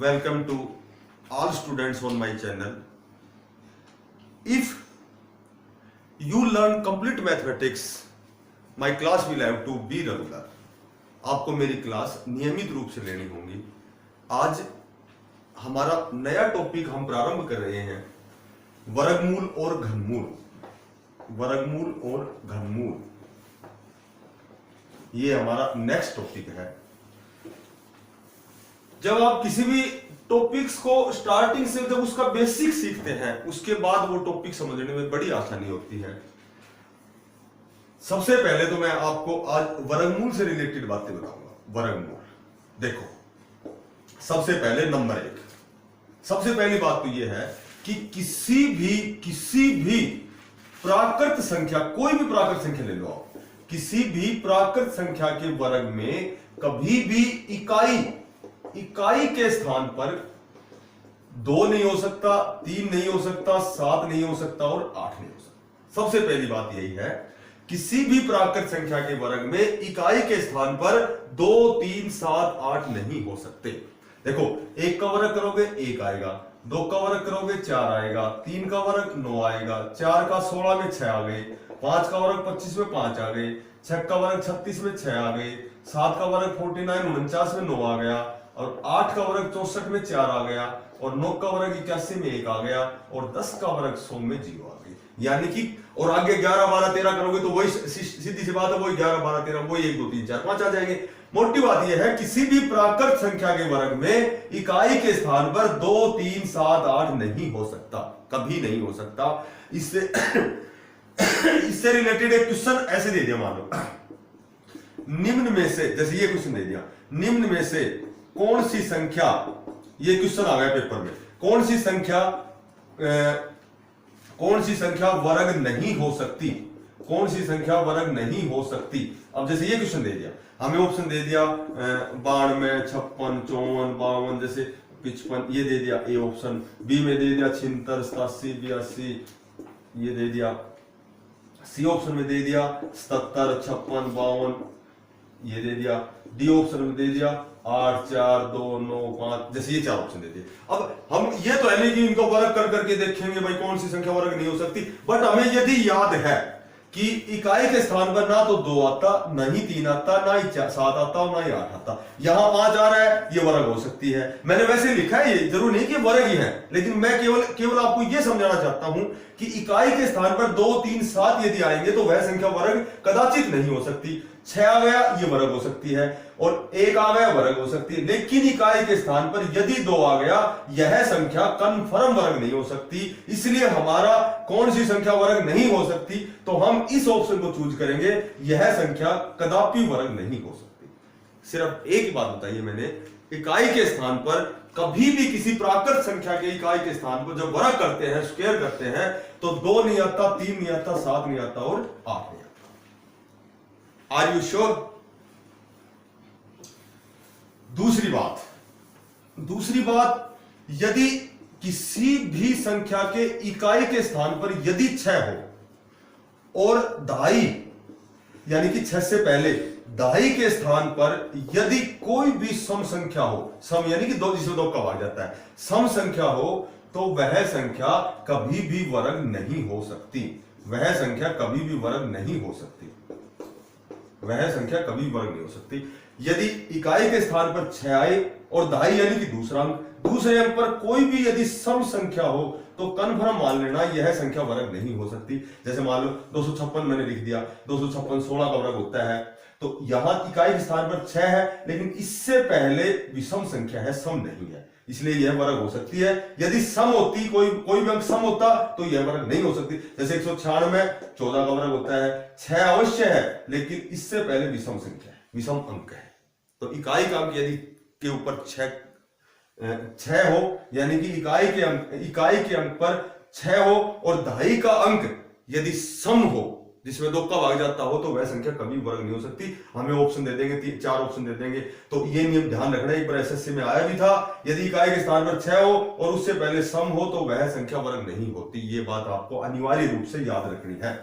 welcome to all students on my channel. If you learn complete mathematics, my class will have to be regular. आपको मेरी class नियमित रूप से लेनी होगी। आज हमारा नया टॉपिक हम प्रारंभ कर रहे हैं, वर्गमूल और घनमूल। वर्गमूल और घनमूल ये हमारा नेक्स्ट टॉपिक है। जब आप किसी भी टॉपिक्स को स्टार्टिंग से जब उसका बेसिक सीखते हैं, उसके बाद वो टॉपिक समझने में बड़ी आसानी होती है। सबसे पहले तो मैं आपको आज वर्गमूल से रिलेटेड बातें बताऊंगा। वर्गमूल देखो, सबसे पहले नंबर एक, सबसे पहली बात तो यह है कि किसी भी प्राकृत संख्या, कोई भी प्राकृत संख्या ले लो आप, किसी भी प्राकृत संख्या के वर्ग में कभी भी इकाई के स्थान पर 2 नहीं हो सकता, 3 नहीं हो सकता, 7 नहीं हो सकता और 8 नहीं हो सकता। सबसे पहली बात यही है, किसी भी प्राकृत संख्या के वर्ग में इकाई के स्थान पर 2, 3, 7, 8 नहीं हो सकते। देखो, 1 का वर्ग करोगे 1 आएगा, 2 का वर्ग करोगे 4 आएगा, 3 का वर्ग 9 आएगा, 4 का 16 में 6 आ गए, 5 का वर्ग 25 में 5 आ गए, 6 का वर्ग 36 में 6 आ गए, 7 का वर्ग 49 में 9 आ गया, और 8 का वर्ग 64 में 4 आ गया, और 9 का वर्ग 81 में 1 आ गया, और 10 का वर्ग 100 में 0 आ गई। यानी कि और आगे 11, 12, 13 करोगे तो वही सीधी सी बात है, वही 11, 12, 13, वही 1, 2, 3, 4, 5 आ जाएंगे। मोटी बात यह है, किसी भी प्राकृत संख्या के वर्ग में इकाई के स्थान पर 2, 3, 7, 8 नहीं हो सकता, कभी नहीं हो सकता। इससे रिलेटेड एक क्वेश्चन ऐसे दे दिया, मान लो निम्न में से, जैसे ये क्वेश्चन दे दिया, निम्न में से कौन सी संख्या, ये क्वेश्चन आ गया पेपर में, कौन सी संख्या वर्ग नहीं हो सकती, कौन सी संख्या वर्ग नहीं हो सकती। अब जैसे ये क्वेश्चन दे दिया, हमें ऑप्शन दे दिया 92, 56, 54, 52, जैसे 55, ये दे दिया ए ऑप्शन। बी में दे दिया 76, 87, 82, ये दे दिया। सी ऑप्शन में दे दिया 77, 56, 52, ये दे दिया। डी ऑप्शन में दे दिया 8, 4, 2, 9, 5, जैसे ये 4 ऑप्शन दे दिए। अब हम ये तो है नहीं कि इनको वर्ग कर करके देखेंगे भाई कौन सी संख्या वर्ग नहीं हो सकती, बट हमें यदि याद है कि इकाई के स्थान पर ना तो 2 आता, ना ही 3 आता, ना ही 7 आता और ना ही 8 आता, यहां 5 आ रहा है, ये वर्ग हो सकती है। मैंने वैसे लिखा है, ये जरूर नहीं कि वर्ग ही है, लेकिन मैं केवल आपको यह समझाना चाहता हूं कि इकाई के स्थान पर 2, 3, 7 यदि आएंगे तो वह संख्या वर्ग कदाचित नहीं हो सकती। 6 आ गया, ये वर्ग हो सकती है, और 1 आ गया, वर्ग हो सकती है। लेकिन इकाई के स्थान पर यदि 2 आ गया, यह संख्या कन्फर्म वर्ग नहीं हो सकती। इसलिए हमारा कौन सी संख्या वर्ग नहीं हो सकती, तो हम इस ऑप्शन को चूज करेंगे, यह संख्या कदापि वर्ग नहीं हो सकती। सिर्फ एक ही बात बताइए मैंने, इकाई के स्थान पर कभी भी किसी प्राकृत संख्या के इकाई के स्थान पर जब वर्ग करते हैं, स्क्वायर करते हैं, तो 2 नहीं आता, 3 नहीं आता, 7 नहीं आता और 8 नहीं आता। Are you sure? दूसरी बात, यदि किसी भी संख्या के इकाई के स्थान पर यदि 6 हो और दहाई, यानी कि 6 से पहले दहाई के स्थान पर यदि कोई भी सम संख्या हो, सम यानी कि 2 जिसमें 2 का भाग जाता है, सम संख्या हो, तो वह संख्या कभी भी वर्ग नहीं हो सकती। वह संख्या कभी भी वर्ग नहीं हो सकती। वह संख्या कभी वर्ग नहीं हो सकती। यदि इकाई के स्थान पर 6 आए और दहाई यानी कि दूसरे अंक पर कोई भी यदि सम संख्या हो, तो कन्फर्म मान लेना यह संख्या वर्ग नहीं हो सकती। जैसे मान लो 256 मैंने लिख दिया, 256 16 का वर्ग होता है, तो यहां इकाई के स्थान पर 6 है, लेकिन इससे पहले विषम संख्या है, सम नहीं है, इसलिए यह वर्ग हो सकती है। यदि सम होती, कोई भी अंक सम होता, तो यह वर्ग नहीं हो सकती। जैसे 196 14 का वर्ग होता है, 6 अवश्य है, लेकिन इससे पहले विषम संख्या है, विषम अंक है। तो इकाई का अंक यदि के ऊपर 6 हो, यानी कि इकाई के अंक पर 6 हो और दहाई का अंक यदि सम हो, जिसमें 2 का भाग जाता हो, तो वह संख्या कभी वर्ग नहीं हो सकती। हमें ऑप्शन दे देंगे, 4 ऑप्शन दे देंगे। तो ये नियम ध्यान रखना, एक बार एसएससी में आया भी था, यदि इकाई के स्थान पर 6 हो और उससे पहले सम हो, तो वह संख्या वर्ग नहीं होती। ये बात आपको अनिवार्य रूप से याद रखनी है।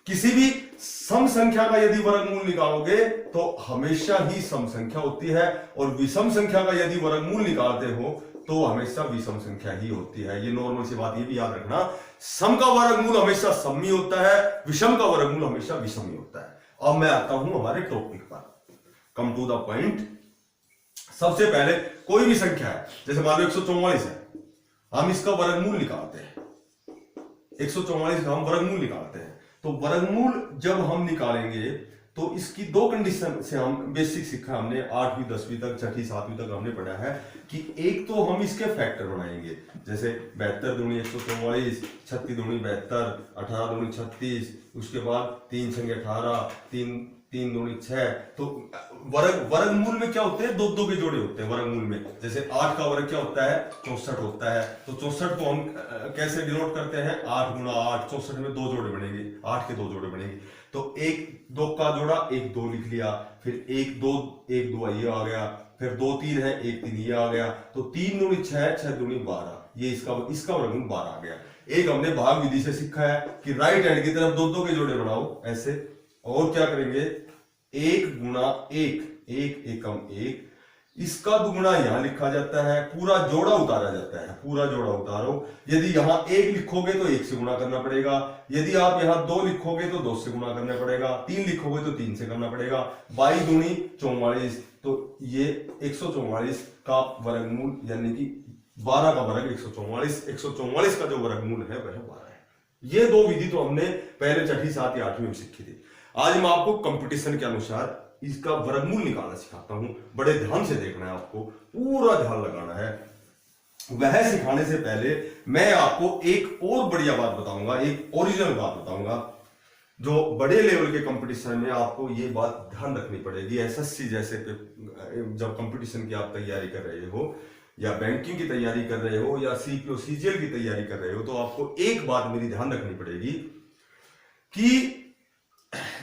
किसी भी सम संख्या का यदि वर्गमूल निकालोगे तो हमेशा ही सम संख्या होती है, और विषम संख्या का यदि वर्गमूल निकालते हो तो हमेशा विषम संख्या ही होती है। ये नॉर्मल सी बात, ये भी याद रखना, सम का वर्गमूल हमेशा सम ही होता है, विषम का वर्गमूल हमेशा विषम ही होता है। अब मैं आता हूं हमारे टॉपिक पर, कम टू द पॉइंट। सबसे पहले कोई भी संख्या है, जैसे मान लो 144 है, हम इसका वर्गमूल निकालते हैं, 144 का हम वर्गमूल निकालते हैं। तो वर्गमूल जब हम निकालेंगे तो इसकी दो कंडीशन से हम बेसिक सीखा हमने 8वीं 10वीं तक, 6ठी 7वीं तक हमने पढ़ा है कि एक तो हम इसके फैक्टर बनाएंगे, जैसे 72 दूनी 144, 36 दूनी 72, 18 दूनी 36, उसके बाद 3 छंगे 18, 3 दूनी 6। तो वर्गमूल में क्या होते हैं, दो दो के जोड़े होते हैं वर्गमूल में। जैसे 8 का वर्ग क्या होता है, 64 होता है। तो 64 को हम कैसे डिनोट करते हैं, 8 गुना 8, 64 में 2 जोड़े बनेंगे, 8 के 2 जोड़े बनेंगे। तो 1 2 का जोड़ा 1 2 लिख लिया, फिर 1 2 ये आ गया, फिर 2 3 है, 1 3 ये आ गया। तो 3 दूनी 6, 6 दूनी 12, ये इसका वर्गमूल 12 आ गया। एक हमने भाग विधि से सीखा है कि राइट हैंड की तरफ 2 2 के जोड़े बनाओ ऐसे, और क्या करेंगे, 1 गुना 1, 1 एकम 1, इसका दुगुना यहां लिखा जाता है, पूरा जोड़ा उतारा जाता है, पूरा जोड़ा उतारो। यदि यहां 1 लिखोगे तो 1 से गुना करना पड़ेगा, यदि आप यहां 2 लिखोगे तो 2 से गुना करना पड़ेगा, 3 लिखोगे तो 3 से करना पड़ेगा। 22 दूनी 44, तो ये 144 का वर्गमूल यानी कि 12 का वर्ग 144, 144 का जो वर्गमूल है वह 12 है। ये दो विधि तो हमने पहले 6ठी 7वीं 8वीं में सीखी थी। आज मैं आपको कंपटीशन के अनुसार इसका वर्गमूल निकालना सिखाता हूं। बड़े ध्यान से देखना है, आपको पूरा ध्यान लगाना है। वह सिखाने से पहले मैं आपको एक और बढ़िया बात बताऊंगा, एक ओरिजिनल बात बताऊंगा, जो बड़े लेवल के कंपटीशन में आपको ये बात ध्यान रखनी पड़ेगी। एसएससी जैसे जब कंपटीशन की आप तैयारी कर रहे हो, या बैंकिंग की तैयारी कर रहे हो, या सीपीओ सीजीएल की तैयारी कर रहे हो, तो आपको एक बात मेरी ध्यान रखनी पड़ेगी कि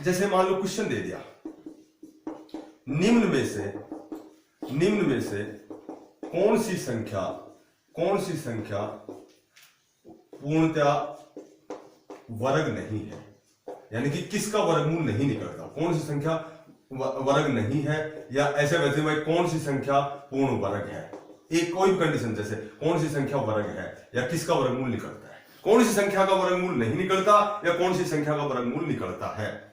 जैसे मान लो क्वेश्चन दे दिया, निम्न में से कौन सी संख्या पूर्णतया वर्ग नहीं है, यानी कि किसका वर्गमूल नहीं निकलता, कौन सी संख्या वर्ग नहीं है, या ऐसे वैसे भाई कौन सी संख्या पूर्ण वर्ग है। एक कोई भी कंडीशन, जैसे कौन सी संख्या वर्ग है या किसका वर्गमूल निकलता है, कौन सी संख्या का वर्गमूल नहीं निकलता या कौन सी संख्या का वर्गमूल निकलता है।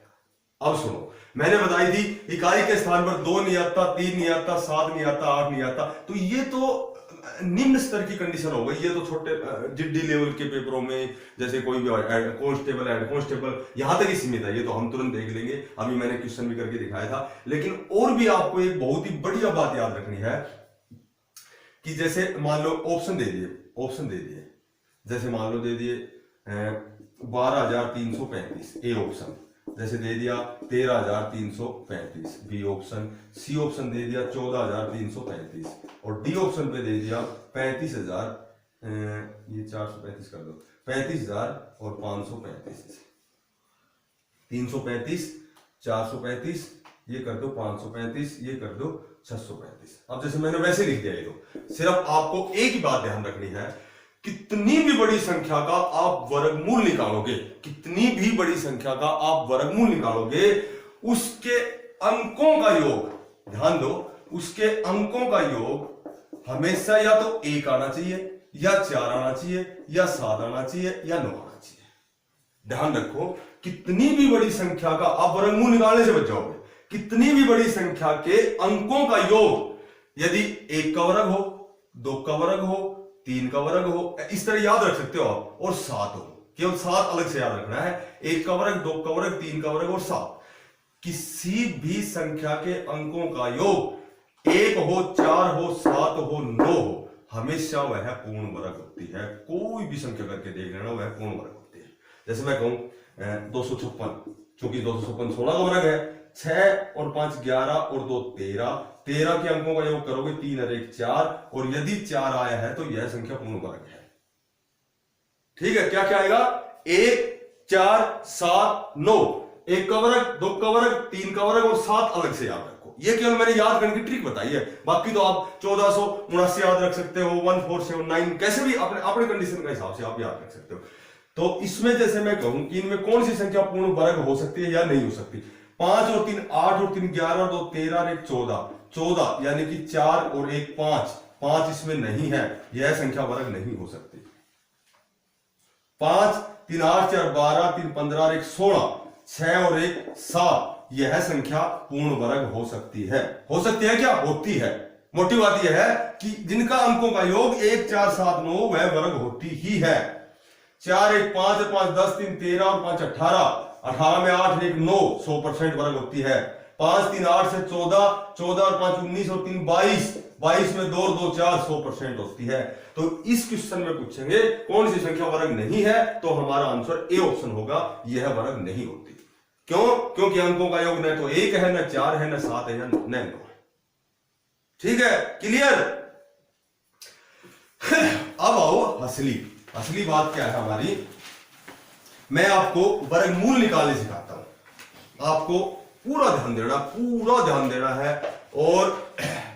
अब सुनो, मैंने बताई थी इकाई के स्थान पर 2 नहीं आता, 3 नहीं आता, 7 नहीं आता, 8 नहीं आता। तो ये तो निम्न स्तर की कंडीशन हो गई। ये तो छोटे जिड्डी लेवल के पेपरों में, जैसे कोई भी कांस्टेबल, हेड कांस्टेबल, यहां तक ही सीमित है। ये तो हम तुरंत देख लेंगे, अभी मैंने क्वेश्चन भी करके दिखाया था। लेकिन और भी आपको एक बहुत ही बढ़िया बात याद रखनी है कि जैसे मान लो ऑप्शन दे दिए, जैसे मान लो दे दिए 12,335 ए ऑप्शन, जैसे दे दिया 13,335 बी ऑप्शन, सी ऑप्शन दे दिया 14,335, और डी ऑप्शन पे दे दिया 35,000, ये 435 कर दो, 35,000 और 535, 335, 435, ये कर दो 535, ये कर दो 635। अब जैसे मैंने वैसे लिख दिया। ये तो सिर्फ आपको एक ही बात ध्यान रखनी है, कितनी भी बड़ी संख्या का आप वर्गमूल निकालोगे, कितनी भी बड़ी संख्या का आप वर्गमूल निकालोगे, उसके अंकों का योग, ध्यान दो, उसके अंकों का योग हमेशा या तो 1 आना चाहिए, या 4 आना चाहिए, या 7 आना चाहिए, या 9 आना चाहिए। ध्यान रखो, कितनी भी बड़ी संख्या का आप वर्गमूल निकालने से बच जाओगे। कितनी भी बड़ी संख्या के अंकों का योग यदि 1 का वर्ग हो, 2 का वर्ग हो, 3 का वर्ग हो, इस तरह याद रख सकते हो आप, और 7 हो, केवल 7 अलग से याद रखना है। 1 का वर्ग, 2 का वर्ग, 3 का वर्ग और 7। किसी भी संख्या के अंकों का योग 1 हो, 4 हो, 7 हो, 9 हो, हमेशा वह पूर्ण वर्ग होती है। कोई भी संख्या करके देख लेना, वह पूर्ण वर्ग होती है। जैसे मैं कहूं 256, चूंकि 256 16 का वर्ग है, 6 और 5 11 और 2 13, 13 के अंकों का योग करोगे 3 और 1 4, और यदि 4 आया है तो यह संख्या पूर्ण वर्ग है। ठीक है, क्या क्या आएगा, 1 4 7 9, 1 का वर्ग, 2 का वर्ग, 3 का वर्ग और 7 अलग से याद रखो। ये केवल मैंने याद करने की ट्रिक बताई है, बाकी तो आप 1479 याद रख सकते हो, 1479, कैसे भी अपने कंडीशन के हिसाब से आप याद रख सकते हो। तो इसमें जैसे मैं कहूं कि इनमें कौन सी संख्या पूर्ण वर्ग हो सकती है या नहीं हो सकती। 5 और 3 8 और 3 11 और 2 13 और 1 14, 14 यानी कि 4 और 1 5, 5 इसमें नहीं है, यह संख्या वर्ग नहीं हो सकती। 5 3 8 4 12 3 15 और 1 16, 6 और 1 7, यह संख्या पूर्ण वर्ग हो सकती है। हो सकती है क्या? होती है। मोटी बात यह है कि जिनका अंकों का योग 1 4 7 9 वह वर्ग होती ही है। 4 1 5 और 5 10 3 13 और 5 18, 18 में 8 1 9, 100% वर्ग होती है। 5 3 8 से 14, 14 और 5 19 और 3 22, 22 में 2 2 4, 100% होती है। तो इस क्वेश्चन में पूछेंगे कौन सी संख्या वर्ग नहीं है, तो हमारा आंसर ए ऑप्शन होगा, यह वर्ग नहीं होती। क्यों? क्योंकि अंकों का योग न तो 1 है, न 4 है, न 7 है, न 9 है। ठीक है, क्लियर। अब आओ असली बात क्या है हमारी। मैं आपको वर्गमूल निकालने सिखाता हूं, आपको पूरा ध्यान देना है और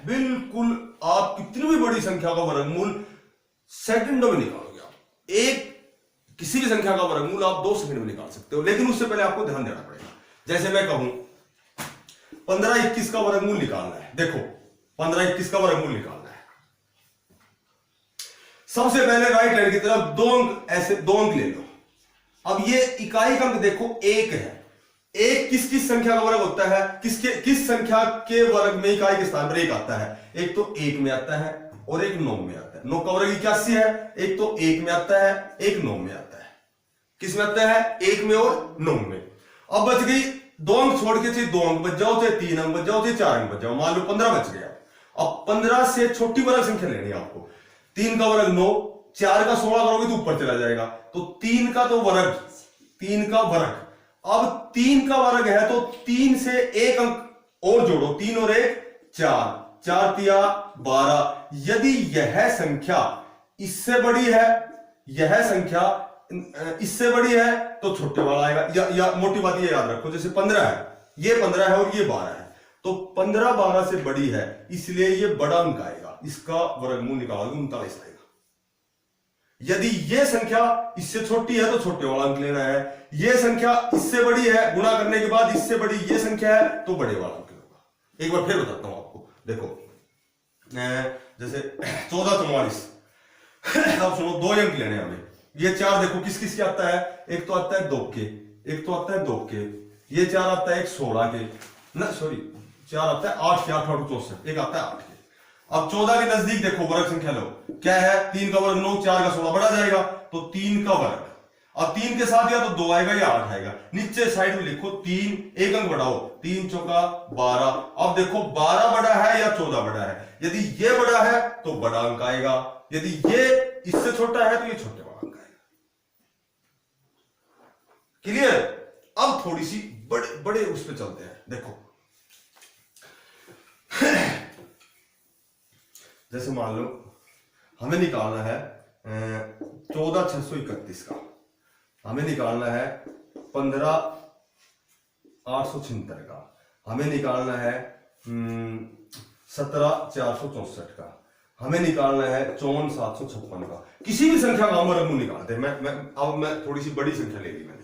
बिल्कुल आप कितनी भी बड़ी संख्या का वर्गमूल सेकंडों में निकालोगे। आप किसी भी संख्या का वर्गमूल आप 2 सेकंड में निकाल सकते हो, लेकिन उससे पहले आपको ध्यान देना पड़ेगा। जैसे मैं कहूं 15 21 का वर्गमूल निकालना है। देखो 15 21 का वर्गमूल निकालना है। सबसे पहले राइट हैंड की तरफ 2 अंक, ऐसे 2 अंक ले लो। अब ये इकाई का अंक देखो 1 है। 1 किस किस संख्या का वर्ग होता है? किस संख्या के वर्ग में इकाई के स्थान पर 1 आता है? एक तो 1 में आता है और एक 9 में आता है। 9 का वर्ग 81 है। एक तो 1 में आता है, एक 9 में आता है। किस में आता है? 1 में और 9 में। अब बच गई 2 अंक छोड़ के, चाहे 2 अंक बच जाओ, चाहे 3 अंक बच जाओ, चाहे 4 अंक बच जाओ, मान लो 15 बच गया। अब 15 से छोटी वर्ग संख्या लेनी है आपको। 3 का वर्ग 9, 4 का 16 करोगे तो ऊपर चला जाएगा, तो 3 का तो वर्ग, 3 का वर्ग। अब 3 का वर्ग है तो 3 से 1 अंक और जोड़ो, 3 और 1 4, 4 तिया 12। यदि यह संख्या इससे बड़ी है, यह संख्या इससे बड़ी है, तो छोटे वाला आएगा। या मोटी बात ये याद रखो, जैसे 15 है, ये 15 है और ये 12 है, तो 15 12 से बड़ी है, इसलिए ये बड़ा अंक आएगा। इसका वर्गमूल निकालोगे 39 आएगा। यदि ये संख्या इससे छोटी है तो छोटे वाला अंक लेना है। ये संख्या इससे बड़ी है, गुणा करने के बाद इससे बड़ी ये संख्या है, तो बड़े वाला अंक होगा। एक बार फिर बताता हूं आपको। देखो जैसे 1444, अब सुनो 2 अंक लेने हमें। ये 4 देखो किस किस के आता है? एक तो आता है 2 के, एक तो आता है 2 के, ये 4 आता है एक 16 के, ना सॉरी 4 आता है 8 के, 8 8 64, एक आता है 8 के। अब 14 के नजदीक देखो वर्ग संख्या लो, क्या है? 3 का वर्ग 9, 4 का 16 बढ़ा जाएगा, तो 3 का वर्ग। अब 3 के साथ या तो 2 आएगा या 8 आएगा। नीचे साइड में लिखो 3, एक अंक बढ़ाओ, 3 चौका 12। अब देखो 12 बड़ा है या 14 बड़ा है? यदि ये बड़ा है तो बड़ा अंक आएगा, यदि ये इससे छोटा है तो ये छोटे वाला अंक आएगा। क्लियर? अब थोड़ी सी बड़े उस पर चलते हैं। देखो जैसे मान लो हमें निकालना है 14,631 का, हमें निकालना है 15,876 का, हमें निकालना है 17,464 का, हमें निकालना है 54,756 का। किसी भी संख्या का हम वर्गमूल निकालते हैं। अब मैं थोड़ी सी बड़ी संख्या ले ली मैंने।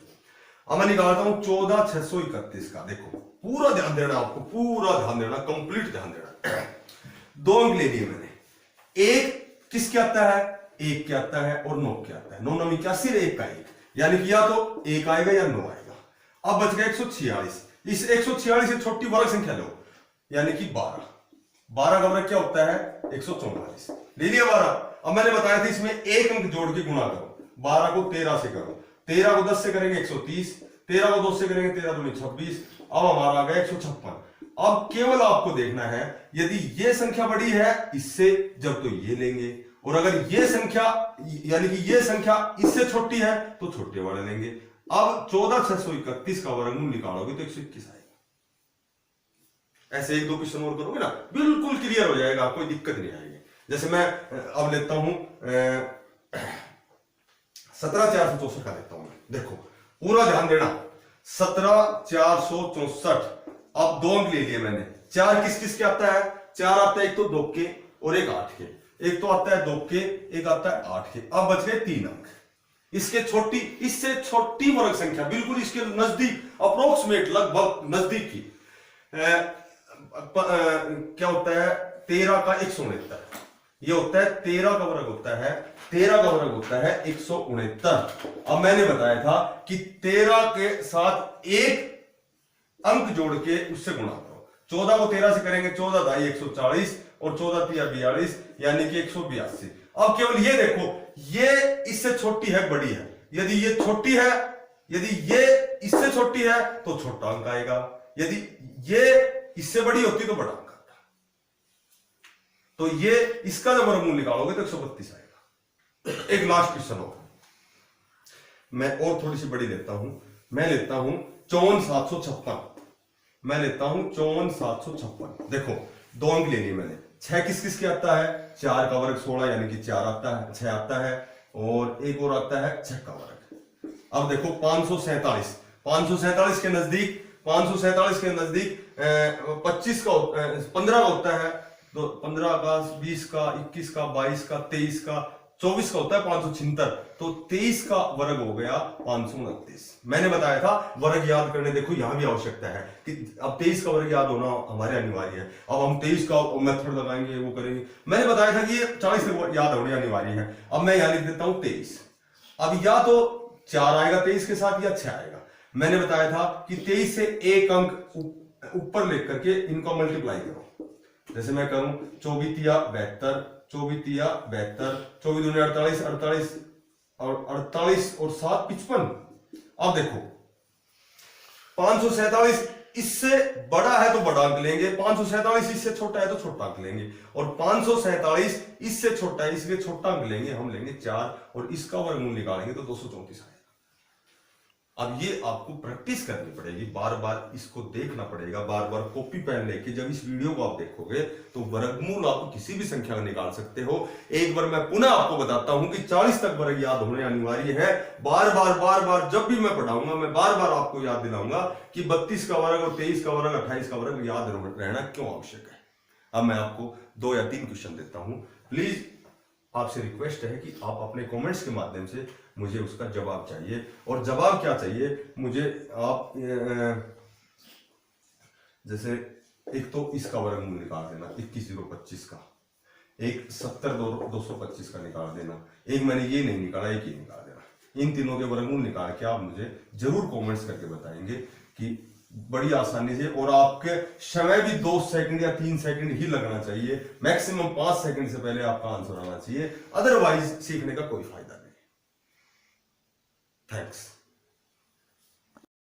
अब मैं निकालता हूं 14,631 का। देखो पूरा ध्यान देना, आपको पूरा ध्यान देना, कंप्लीट ध्यान देना। 2 अंक ले लिए मैंने। 1 किसके आता है? 1 के आता है और 9 के आता है। 9 9 81, 1 का 1, यानी कि या तो 1 आएगा या 9 आएगा। अब बच गया 146। इस 146 से छोटी वर्ग संख्या लो, यानी कि 12। 12 का वर्ग क्या होता है? 144। ले लिया 12। अब मैंने बताया था इसमें 1 अंक जोड़ के गुणा करो। 12 को 13 से करो, 13 को 10 से करेंगे 130, 13 को 2 से करेंगे 13 दूनी 26। अब हमारा आ गया 156। अब केवल आपको देखना है, यदि ये संख्या बड़ी है इससे, जब तो ये लेंगे, और अगर ये संख्या यानी कि ये संख्या इससे छोटी है तो छोटे वाले लेंगे। अब 14,631 का वर्गमूल निकालोगे तो 121 आएगा। ऐसे 1 2 क्वेश्चन और करोगे ना, बिल्कुल क्लियर हो जाएगा, कोई दिक्कत नहीं आएगी। जैसे मैं अब लेता हूं 17,464 का लेता हूं। देखो पूरा ध्यान देना, 17,464। अब 2 अंक ले लिए मैंने। 4 किस किस के आता है? 4 आता है एक तो 2 के और एक 8 के, एक तो आता है 2 के, एक आता है 8 के। अब बच गए 3 अंक। इससे छोटी वर्ग संख्या, बिल्कुल इसके नजदीक, अप्रोक्सीमेट, लगभग नजदीक की क्या होता है 13 का 169, ये होता है 13 का वर्ग होता है, 13 का वर्ग होता है 169। अब मैंने बताया था कि 13 के साथ एक अंक जोड़ के उससे गुणा करो। 14 को 13 से करेंगे 14 दाई 140 और 14 तिया 42 यानी कि 182। अब केवल ये देखो, ये इससे छोटी है बड़ी है, यदि ये छोटी है, यदि ये इससे छोटी है तो छोटा अंक आएगा, यदि ये इससे बड़ी होती तो बड़ा अंक आता। तो ये इसका जब वर्गमूल निकालोगे तो 132 आएगा। एक लास्ट क्वेश्चन होगा, मैं और थोड़ी सी बड़ी लेता हूं, मैं लेता हूं 54,756, मैं लेता हूं 54,756। देखो 2 अंक ले लिए मैंने, 6 किस किस के आता है, 4 का वर्ग 16 यानी कि 4 आता है, 6 आता है, और एक और आता है 6 का वर्ग। अब देखो 547, 547 के नजदीक, 547 के नजदीक 25 का 15 का होता है, तो 15 का 20 का 21 का 22 का 23 का 24 का होता है 576, तो 23 का वर्ग हो गया 529। मैंने बताया था वर्ग याद करने, देखो यहां भी आवश्यकता है कि अब 23 का वर्ग याद होना हमारे अनिवार्य है। अब हम 23 का मेथड लगाएंगे, वो करेंगे। मैंने बताया था कि ये 40 से याद होने अनिवार्य है। अब मैं यहां लिख देता हूं 23। अब या तो 4 आएगा 23 के साथ या 6 आएगा। मैंने बताया था कि 23 से एक अंक ऊपर लेकर के इनको मल्टीप्लाई करो। जैसे मैं करूं 24 तिया 72, 24 तिया 72, 24 दूनी 48, 48 और 48 और 7 55। अब देखो 547 इससे बड़ा है तो बड़ा अंक लेंगे, 547 इससे छोटा है तो छोटा अंक लेंगे, और 547 इससे छोटा है इसलिए छोटा अंक लेंगे, हम लेंगे 4, और इसका वर्गमूल निकालेंगे तो 234 आएगा। अब ये आपको प्रैक्टिस करनी पड़ेगी, बार बार इसको देखना पड़ेगा, बार बार कॉपी पेन लेके जब इस वीडियो को आप देखोगे तो वर्गमूल आप किसी भी संख्या का निकाल सकते हो। एक बार मैं पुनः आपको बताता हूं कि 40 तक वर्ग याद होने अनिवार्य है। बार बार जब भी मैं पढ़ाऊंगा मैं बार बार आपको याद दिलाऊंगा कि 32 का वर्ग और 23 का वर्ग 28 का वर्ग याद रहना क्यों आवश्यक है। अब मैं आपको 2 या 3 क्वेश्चन देता हूं, प्लीज आपसे रिक्वेस्ट है कि आप अपने कमेंट्स के माध्यम से मुझे उसका जवाब चाहिए। और जवाब क्या चाहिए मुझे, आप जैसे एक तो इसका वर्गमूल निकाल देना 21,025 का, एक 70,225 का निकाल देना, एक मैंने ये नहीं निकाला, एक ही निकाल देना। इन तीनों के वर्गमूल निकाल के आप मुझे जरूर कमेंट्स करके बताएंगे कि बड़ी आसानी से, और आपके समय भी 2 सेकंड या 3 सेकंड ही लगना चाहिए, मैक्सिमम 5 सेकंड से पहले आपका आंसर आना चाहिए, अदरवाइज सीखने का कोई फायदा नहीं। थैंक्स।